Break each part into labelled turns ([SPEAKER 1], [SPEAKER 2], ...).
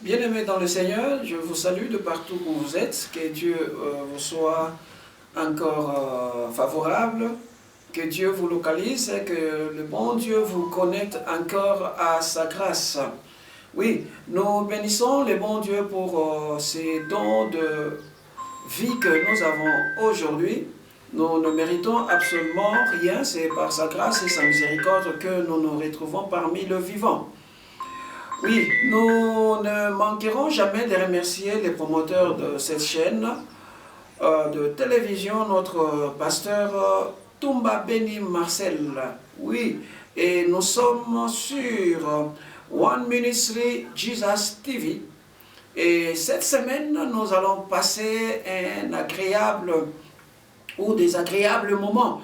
[SPEAKER 1] Bien-aimés dans le Seigneur, je vous salue de partout où vous êtes. Que Dieu vous soit encore favorable, que Dieu vous localise et que le bon Dieu vous connecte encore à sa grâce. Oui, nous bénissons le bon Dieu pour ces dons de vie que nous avons aujourd'hui. Nous ne méritons absolument rien, c'est par sa grâce et sa miséricorde que nous nous retrouvons parmi le vivant. Oui, nous ne manquerons jamais de remercier les promoteurs de cette chaîne de télévision, notre pasteur Toumba Beni Marcel. Oui, et nous sommes sur One Ministry Jesus TV. Et cette semaine, nous allons passer un agréable ou désagréable moment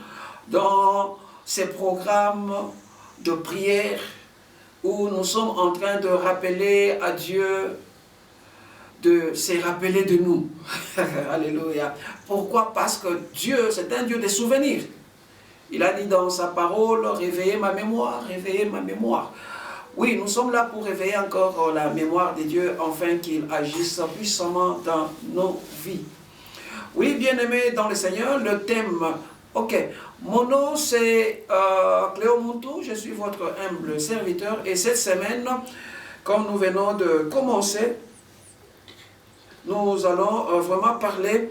[SPEAKER 1] dans ces programmes de prière où nous sommes en train de rappeler à Dieu de se rappeler de nous. Alléluia. Pourquoi? Parce que Dieu, c'est un Dieu des souvenirs. Il a dit dans sa parole, réveillez ma mémoire, réveillez ma mémoire. Oui, nous sommes là pour réveiller encore la mémoire de Dieu, afin qu'il agisse puissamment dans nos vies. Oui, bien-aimés dans le Seigneur, le thème... Ok, mon nom c'est Cléo Montou, je suis votre humble serviteur et cette semaine, comme nous venons de commencer, nous allons vraiment parler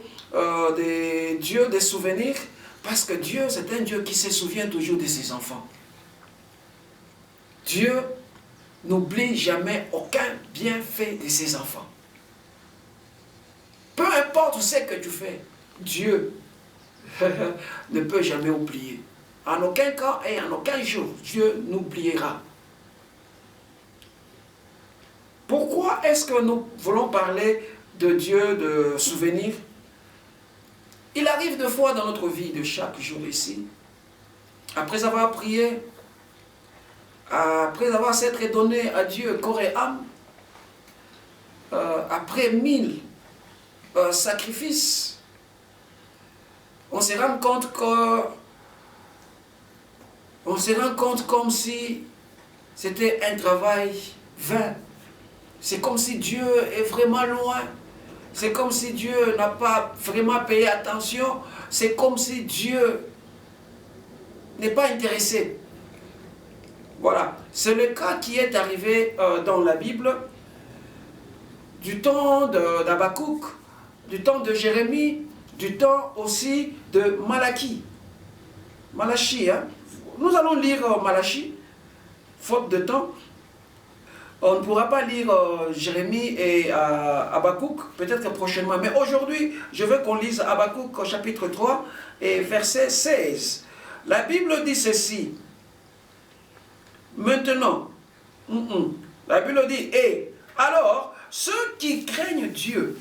[SPEAKER 1] des dieux des souvenirs parce que Dieu c'est un Dieu qui se souvient toujours de ses enfants. Dieu n'oublie jamais aucun bienfait de ses enfants. Peu importe ce que tu fais, Dieu ne peut jamais oublier. En aucun cas et en aucun jour, Dieu n'oubliera. Pourquoi est-ce que nous voulons parler de Dieu, de souvenirs? Il arrive des fois dans notre vie de chaque jour ici, après avoir prié, après avoir s'être donné à Dieu corps et âme, après 1000 sacrifices, on se rend compte comme si c'était un travail vain. C'est comme si Dieu est vraiment loin. C'est comme si Dieu n'a pas vraiment payé attention. C'est comme si Dieu n'est pas intéressé. Voilà. C'est le cas qui est arrivé dans la Bible du temps d'Habakkuk, du temps de Jérémie, du temps aussi de Malachie. Malachie, hein? Nous allons lire Malachie, faute de temps. On ne pourra pas lire Jérémie et Habakkuk, peut-être prochainement. Mais aujourd'hui, je veux qu'on lise Habakkuk au chapitre 3 et verset 16. La Bible dit ceci. Maintenant, la Bible dit, et alors, ceux qui craignent Dieu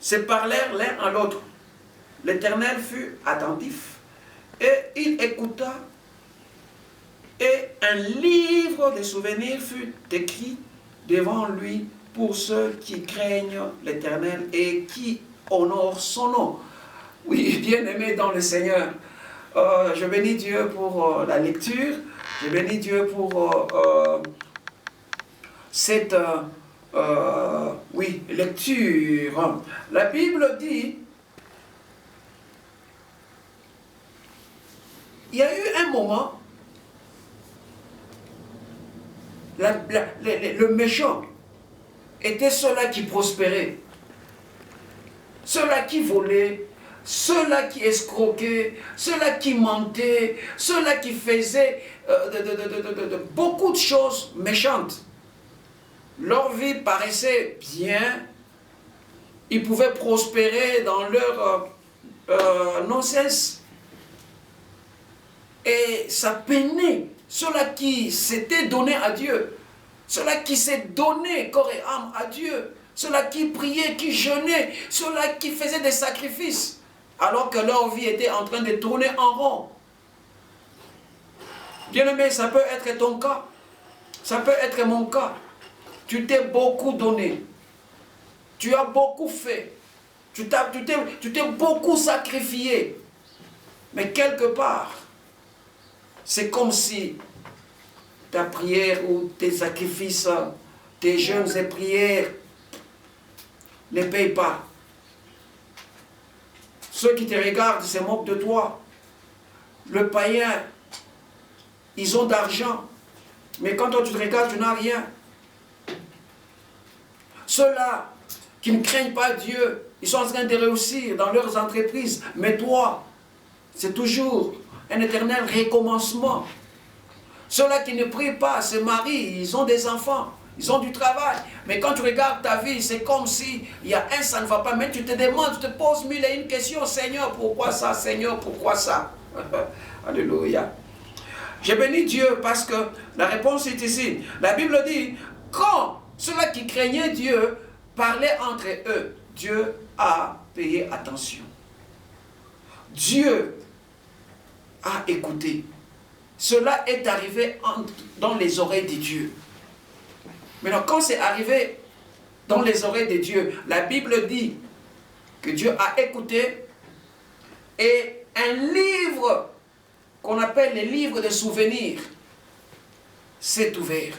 [SPEAKER 1] se parlèrent l'un à l'autre. L'Éternel fut attentif et il écouta. Et un livre de souvenirs fut écrit devant lui pour ceux qui craignent l'Éternel et qui honorent son nom. Oui, bien-aimés dans le Seigneur, je bénis Dieu pour la lecture, je bénis Dieu pour cette lecture. La Bible dit, il y a eu un moment, le méchant était ceux-là qui prospéraient, ceux-là qui volaient, ceux-là qui escroquaient, ceux-là qui mentaient, ceux-là qui faisaient beaucoup de choses méchantes. Leur vie paraissait bien, ils pouvaient prospérer dans leur non-cesse. Et ça peinait ceux-là qui s'étaient donnés à Dieu, ceux-là qui s'est donné corps et âme à Dieu, ceux-là qui priaient, qui jeûnaient, ceux-là qui faisaient des sacrifices, alors que leur vie était en train de tourner en rond. Bien-aimé, ça peut être ton cas, ça peut être mon cas. Tu t'es beaucoup donné, tu as beaucoup fait, tu t'es beaucoup sacrifié, mais quelque part, c'est comme si ta prière ou tes sacrifices tes jeûnes et prières ne payent pas. Ceux qui te regardent se moquent de toi. Le païen, ils ont d'argent, mais quand toi tu te regardes, tu n'as rien. Ceux-là qui ne craignent pas Dieu, ils sont en train de réussir dans leurs entreprises, mais toi, c'est toujours un éternel recommencement. Ceux-là qui ne prient pas, se marient, ils ont des enfants, ils ont du travail. Mais quand tu regardes ta vie, c'est comme si il y a un, ça ne va pas. Mais tu te demandes, tu te poses mille et une questions. Seigneur, pourquoi ça? Seigneur, pourquoi ça? Alléluia. Je bénis Dieu parce que la réponse est ici. La Bible dit, quand ceux-là qui craignaient Dieu parlaient entre eux, Dieu a payé attention. Dieu a écouté. Cela est arrivé dans les oreilles de Dieu. Maintenant, quand c'est arrivé dans les oreilles de Dieu, la Bible dit que Dieu a écouté et un livre qu'on appelle les livres de souvenirs s'est ouvert.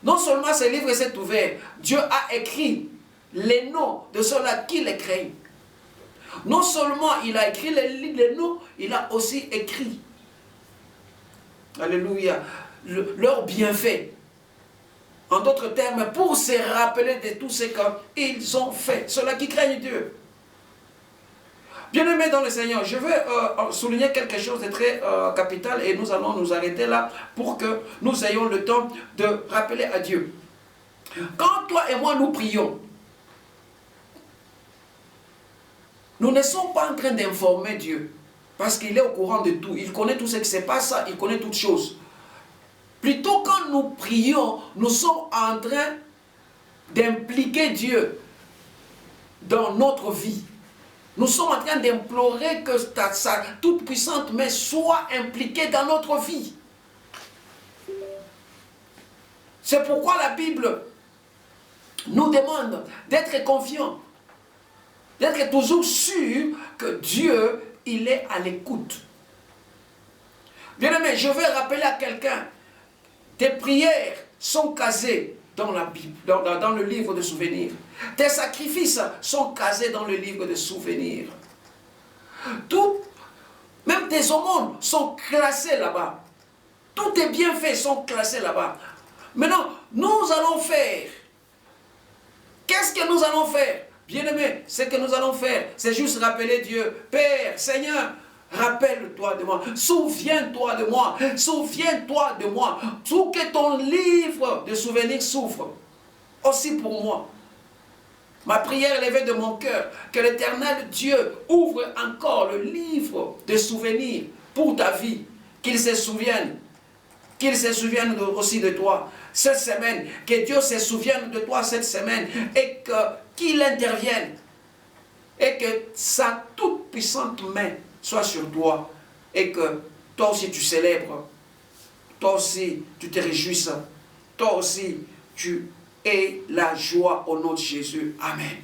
[SPEAKER 1] Non seulement ce livre s'est ouvert, Dieu a écrit les noms de ceux-là qui les craignent. Non seulement il a écrit les noms, il a aussi écrit, alléluia, leurs bienfaits. En d'autres termes, pour se rappeler de tout ce qu'ils ont fait, ceux-là qui craignent Dieu. Bien-aimés dans le Seigneur, je veux souligner quelque chose de très capital et nous allons nous arrêter là pour que nous ayons le temps de rappeler à Dieu. Quand toi et moi nous prions, nous ne sommes pas en train d'informer Dieu parce qu'il est au courant de tout. Il connaît tout ce qui se passe, il connaît toutes choses. Plutôt quand nous prions, nous sommes en train d'impliquer Dieu dans notre vie. Nous sommes en train d'implorer que sa toute-puissante main soit impliquée dans notre vie. C'est pourquoi la Bible nous demande d'être confiants, d'être toujours sûr que Dieu, il est à l'écoute. Bien-aimé, je vais rappeler à quelqu'un, tes prières sont casées dans la Bible, dans le livre de souvenirs. Tes sacrifices sont casés dans le livre de souvenirs. Tout, même tes aumônes sont classés là-bas. Tous tes bienfaits sont classés là-bas. Maintenant, nous allons faire. Qu'est-ce que nous allons faire? Bien-aimés, ce que nous allons faire, c'est juste rappeler Dieu. Père, Seigneur, rappelle-toi de moi, souviens-toi de moi, souviens-toi de moi, tout que ton livre de souvenirs s'ouvre, aussi pour moi. Ma prière élevée de mon cœur, que l'Éternel Dieu ouvre encore le livre de souvenirs pour ta vie, qu'il se souvienne aussi de toi cette semaine, que Dieu se souvienne de toi cette semaine et qu'il intervienne et que sa toute puissante main soit sur toi et que toi aussi tu célèbres, toi aussi tu te réjouisses, toi aussi tu aies la joie au nom de Jésus. Amen.